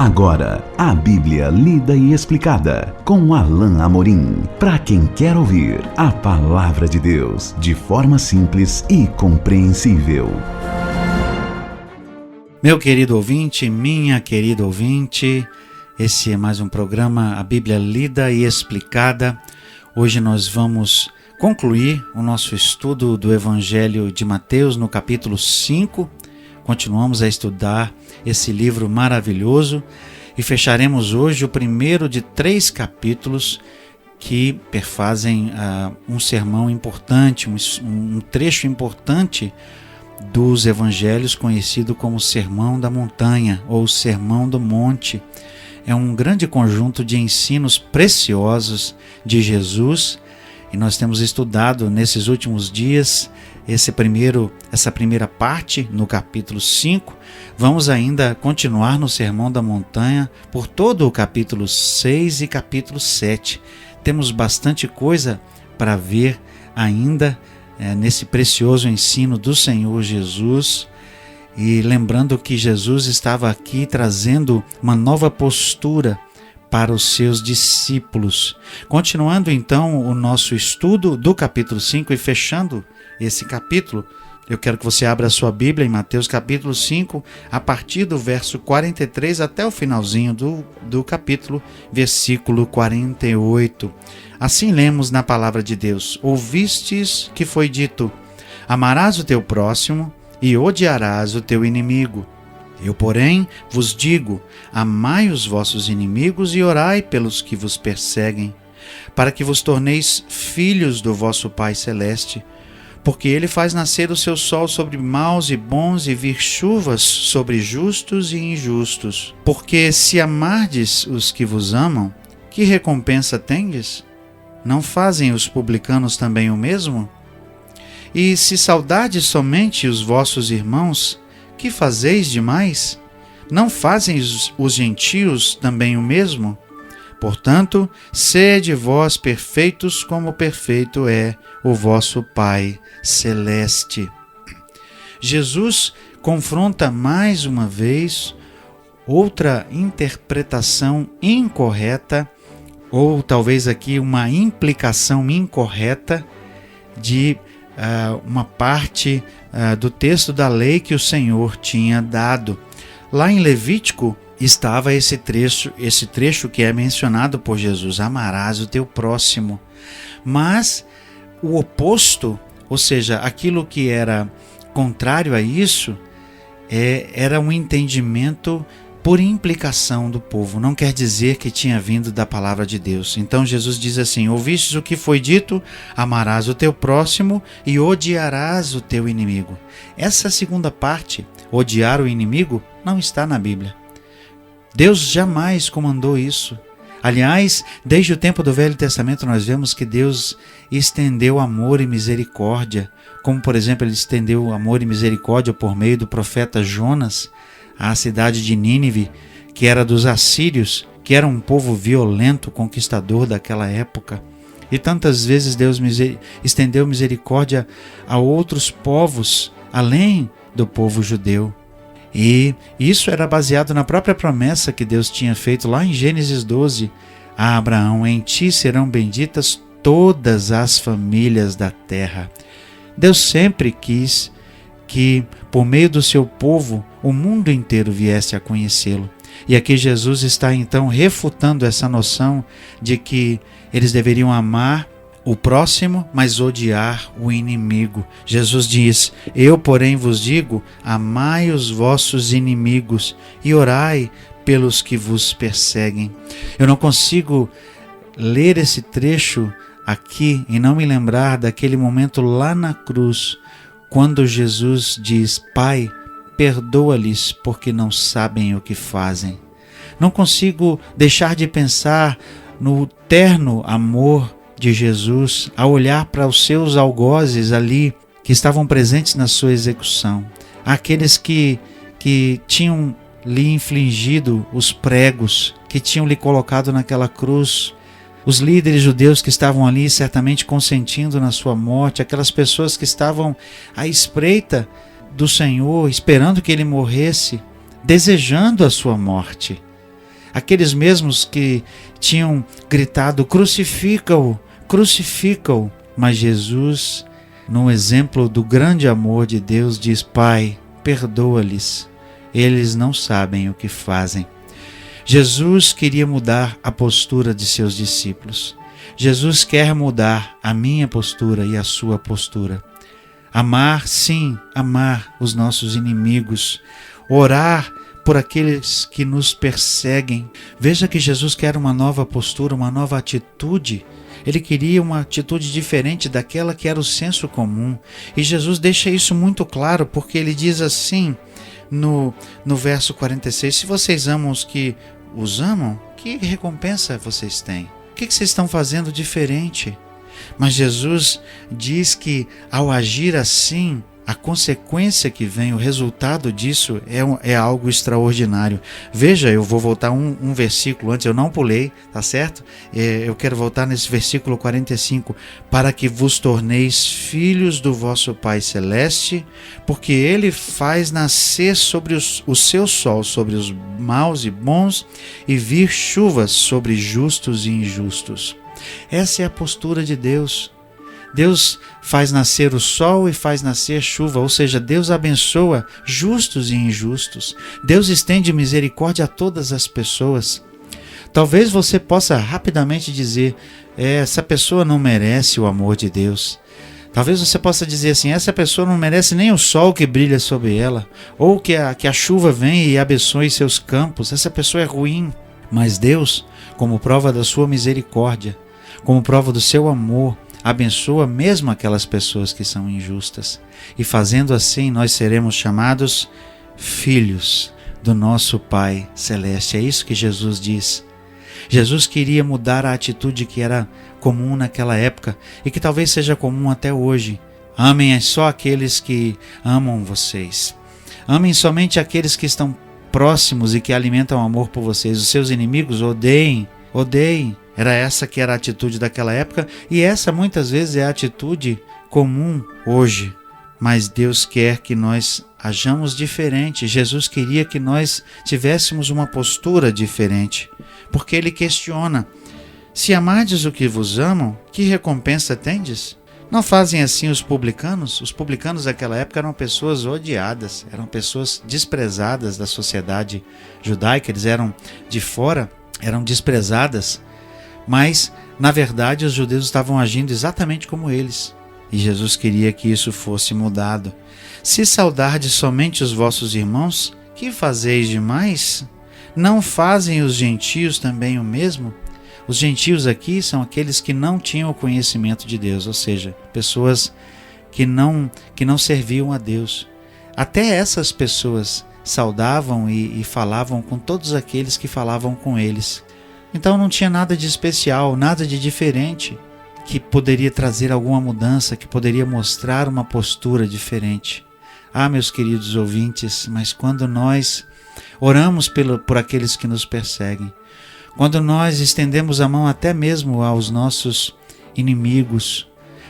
Agora, a Bíblia lida e explicada, com Alain Amorim. Para quem quer ouvir a Palavra de Deus de forma simples e compreensível. Meu querido ouvinte, minha querida ouvinte, esse é mais um programa, a Bíblia lida e explicada. Hoje nós vamos concluir o nosso estudo do Evangelho de Mateus no capítulo 5. Continuamos a estudar esse livro maravilhoso e fecharemos hoje o primeiro de 3 capítulos que perfazem um sermão importante, um trecho importante dos evangelhos conhecido como Sermão da Montanha ou Sermão do Monte. É um grande conjunto de ensinos preciosos de Jesus e nós temos estudado nesses últimos dias essa primeira parte no capítulo 5. Vamos ainda continuar no Sermão da Montanha por todo o capítulo 6 e capítulo 7. Temos bastante coisa para ver ainda nesse precioso ensino do Senhor Jesus. E lembrando que Jesus estava aqui trazendo uma nova postura para os seus discípulos. Continuando então o nosso estudo do capítulo 5 e fechando esse capítulo, eu quero que você abra a sua Bíblia em Mateus capítulo 5, a partir do verso 43 até o finalzinho do capítulo, versículo 48. Assim lemos na palavra de Deus: Ouvistes que foi dito, amarás o teu próximo e odiarás o teu inimigo. Eu, porém, vos digo, amai os vossos inimigos e orai pelos que vos perseguem, para que vos torneis filhos do vosso Pai Celeste, porque ele faz nascer o seu sol sobre maus e bons e vir chuvas sobre justos e injustos. Porque se amardes os que vos amam, que recompensa tendes? Não fazem os publicanos também o mesmo? E se saudardes somente os vossos irmãos, que fazeis demais? Não fazem os gentios também o mesmo? Portanto, sede vós perfeitos como perfeito é o vosso Pai Celeste. Jesus confronta mais uma vez outra interpretação incorreta, ou talvez aqui uma implicação incorreta de uma parte do texto da lei que o Senhor tinha dado. Lá em Levítico estava esse trecho que é mencionado por Jesus: amarás o teu próximo. Mas o oposto, ou seja, aquilo que era contrário a isso, era um entendimento por implicação do povo, não quer dizer que tinha vindo da palavra de Deus. Então Jesus diz assim: ouvistes o que foi dito, amarás o teu próximo e odiarás o teu inimigo. Essa segunda parte, odiar o inimigo, não está na Bíblia. Deus jamais comandou isso. Aliás, desde o tempo do Velho Testamento nós vemos que Deus estendeu amor e misericórdia, como por exemplo ele estendeu amor e misericórdia por meio do profeta Jonas à cidade de Nínive, que era dos assírios, que era um povo violento, conquistador daquela época. E tantas vezes Deus estendeu misericórdia a outros povos, além do povo judeu. E isso era baseado na própria promessa que Deus tinha feito lá em Gênesis 12 a Abraão: em ti serão benditas todas as famílias da terra. Deus sempre quis que, por meio do seu povo, o mundo inteiro viesse a conhecê-lo. E aqui Jesus está então refutando essa noção de que eles deveriam amar o próximo, mas odiar o inimigo. Jesus diz: eu, porém, vos digo, amai os vossos inimigos e orai pelos que vos perseguem. Eu não consigo ler esse trecho aqui e não me lembrar daquele momento lá na cruz, quando Jesus diz: Pai, perdoa-lhes porque não sabem o que fazem. Não consigo deixar de pensar no terno amor de Jesus ao olhar para os seus algozes ali que estavam presentes na sua execução, aqueles que tinham lhe infligido os pregos, que tinham lhe colocado naquela cruz, os líderes judeus que estavam ali certamente consentindo na sua morte, aquelas pessoas que estavam à espreita do Senhor, esperando que ele morresse, desejando a sua morte. aqueles mesmos que tinham gritado: crucifica-o, crucifica-o. Mas Jesus, no exemplo do grande amor de Deus, diz: Pai, perdoa-lhes, eles não sabem o que fazem. Jesus queria mudar a postura de seus discípulos. Jesus quer mudar a minha postura e a sua postura. Amar, sim, amar os nossos inimigos. Orar por aqueles que nos perseguem. Veja que Jesus quer uma nova postura, uma nova atitude. Ele queria uma atitude diferente daquela que era o senso comum. E Jesus deixa isso muito claro, porque ele diz assim no verso 46, se vocês amam os que os amam, que recompensa vocês têm? O que vocês estão fazendo diferente? Mas Jesus diz que ao agir assim, a consequência que vem, o resultado disso é algo extraordinário. Veja, eu vou voltar um versículo antes, eu não pulei, tá certo? Eu quero voltar nesse versículo 45. Para que vos torneis filhos do vosso Pai Celeste, porque Ele faz nascer sobre o seu sol, sobre os maus e bons, e vir chuvas sobre justos e injustos. Essa é a postura de Deus. Deus faz nascer o sol e faz nascer chuva, ou seja, Deus abençoa justos e injustos. Deus estende misericórdia a todas as pessoas. Talvez você possa rapidamente dizer: essa pessoa não merece o amor de Deus. Talvez você possa dizer assim: essa pessoa não merece nem o sol que brilha sobre ela, ou que a chuva venha e abençoe seus campos. Essa pessoa é ruim. Mas Deus, como prova da sua misericórdia, como prova do seu amor, abençoa mesmo aquelas pessoas que são injustas. E fazendo assim, nós seremos chamados filhos do nosso Pai Celeste. É isso que Jesus diz. Jesus queria mudar a atitude que era comum naquela época e que talvez seja comum até hoje. Amem só aqueles que amam vocês. Amem somente aqueles que estão próximos e que alimentam amor por vocês. Os seus inimigos odeiem. Essa que era a atitude daquela época, e essa muitas vezes é a atitude comum hoje. Mas Deus quer que nós hajamos diferente. Jesus queria que nós tivéssemos uma postura diferente, porque Ele questiona: se amardes o que vos amam, que recompensa tendes? Não fazem assim os publicanos? Os publicanos daquela época eram pessoas odiadas, eram pessoas desprezadas da sociedade judaica, eles eram de fora, eram desprezadas. Mas, na verdade, os judeus estavam agindo exatamente como eles. E Jesus queria que isso fosse mudado. Se saudardes somente os vossos irmãos, que fazeis demais? Não fazem os gentios também o mesmo? Os gentios aqui são aqueles que não tinham o conhecimento de Deus, ou seja, pessoas que não serviam a Deus. Até essas pessoas saudavam e falavam com todos aqueles que falavam com eles. Então não tinha nada de especial, nada de diferente que poderia trazer alguma mudança, que poderia mostrar uma postura diferente. Meus queridos ouvintes, mas quando nós oramos por aqueles que nos perseguem, quando nós estendemos a mão até mesmo aos nossos inimigos,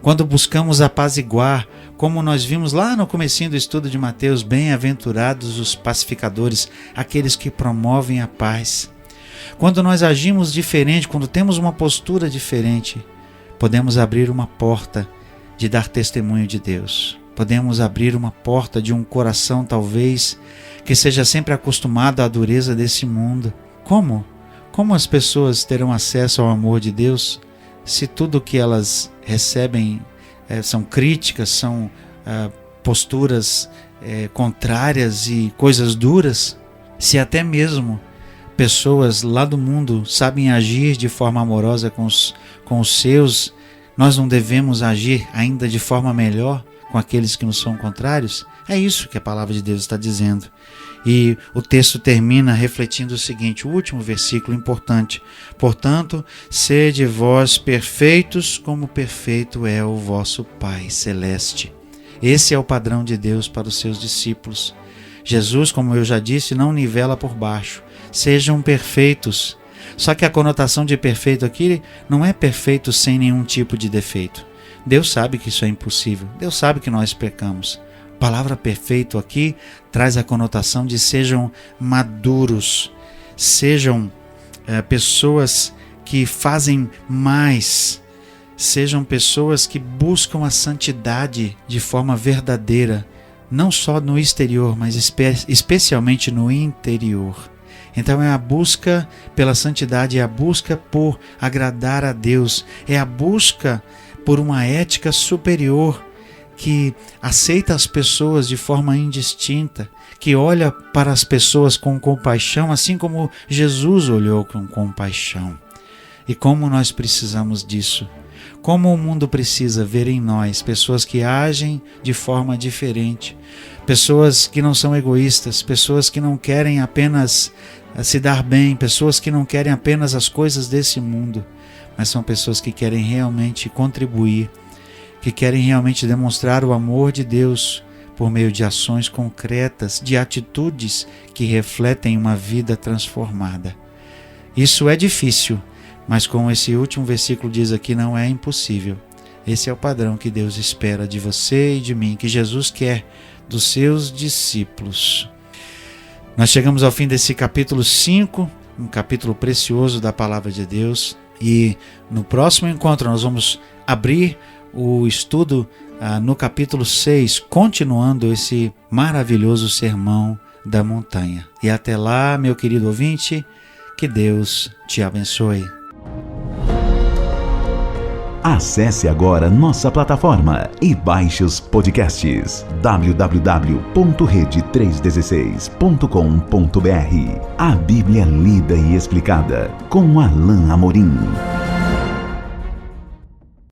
quando buscamos apaziguar, como nós vimos lá no comecinho do estudo de Mateus, bem-aventurados os pacificadores, aqueles que promovem a paz. Quando nós agimos diferente, quando temos uma postura diferente, podemos abrir uma porta de dar testemunho de Deus. Podemos abrir uma porta de um coração, talvez, que seja sempre acostumado à dureza desse mundo. Como? Como as pessoas terão acesso ao amor de Deus se tudo que elas recebem são críticas, são posturas contrárias e coisas duras? Se até mesmo pessoas lá do mundo sabem agir de forma amorosa com os seus, nós não devemos agir ainda de forma melhor com aqueles que nos são contrários? É isso que a palavra de Deus está dizendo. E o texto termina refletindo o seguinte, o último versículo importante: portanto, sede vós perfeitos, como perfeito é o vosso Pai Celeste. Esse é o padrão de Deus para os seus discípulos. Jesus, como eu já disse, não nivela por baixo. Sejam perfeitos. Só que a conotação de perfeito aqui não é perfeito sem nenhum tipo de defeito. Deus sabe que isso é impossível. Deus sabe que nós pecamos. A palavra perfeito aqui traz a conotação de sejam maduros, sejam pessoas que fazem mais, sejam pessoas que buscam a santidade de forma verdadeira, não só no exterior, mas especialmente no interior. Então é a busca pela santidade, é a busca por agradar a Deus, é a busca por uma ética superior que aceita as pessoas de forma indistinta, que olha para as pessoas com compaixão, assim como Jesus olhou com compaixão. E como nós precisamos disso? Como o mundo precisa ver em nós pessoas que agem de forma diferente, pessoas que não são egoístas, pessoas que não querem apenas se dar bem, pessoas que não querem apenas as coisas desse mundo, mas são pessoas que querem realmente contribuir, que querem realmente demonstrar o amor de Deus por meio de ações concretas, de atitudes que refletem uma vida transformada. Isso é difícil, mas como esse último versículo diz aqui, não é impossível. Esse é o padrão que Deus espera de você e de mim, que Jesus quer dos seus discípulos. Nós chegamos ao fim desse capítulo 5, um capítulo precioso da Palavra de Deus, e no próximo encontro nós vamos abrir o estudo no capítulo 6, continuando esse maravilhoso sermão da montanha. E até lá, meu querido ouvinte, que Deus te abençoe. Acesse agora nossa plataforma e baixe os podcasts www.rede316.com.br. A Bíblia lida e explicada com Alain Amorim.